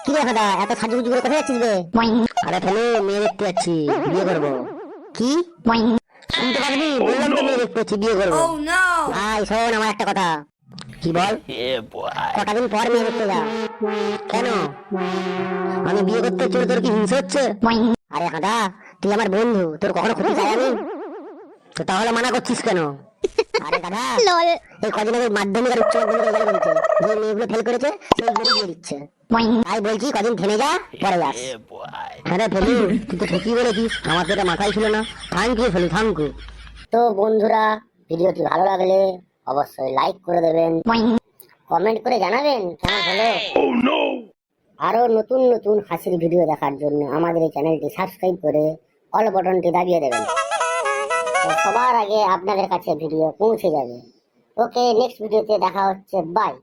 কি রে দাদা, এত সাজুগুজু করে কোথায় যাচ্ছিস বে? আরে ফেলু, মেয়ে দেখতে যাচ্ছি, বিয়ে করবো। কি? শুনতে পারবি? বললাম তো মেয়ে দেখতে যাচ্ছি, বিয়ে করবো। ভাই শোন আমার একটা কথা। কি বল? কটা দিন পর মেয়ে দেখতে যা। কেন? আমি বিয়ে করতে চলে তোর কি হিংসা হচ্ছে? আরে হাদা, তুই আমার বন্ধু, তোর কখনো ক্ষতি চাই আমি? তো তাহলে মানা করছিস কেন? আরে দাদা, এই কদিন আগে মাধ্যমিক আর উচ্চ মাধ্যমিক রেজাল্ট বলছে যে মেয়েগুলো ফেল করেছে সেইগুলো দিয়ে দিচ্ছে। তাই বলছি কদিন থেমে যা, পরে যাস। হ্যাঁ রে ফেলু, তুই তো ঠিকই বলেছিস, আমার তো এটা মাথায় ছিল না। Thank you Felu, thank you. তো বন্ধুরা, ভিডিওটি ভালো লাগলে অবশ্যই লাইক করে দেবেন, কমেন্ট করে জানাবেন কেমন হলো। আরো নতুন নতুন হাসির ভিডিও দেখার জন্য আমাদের এই চ্যানেলটি সাবস্ক্রাইব করে অল বাটনটি দাবিয়ে দেবেন। তো সবার আগে আপনাদের কাছে ভিডিও পৌঁছে যাবে। ওকে, নেক্সট ভিডিওতে দেখা হচ্ছে, বাই।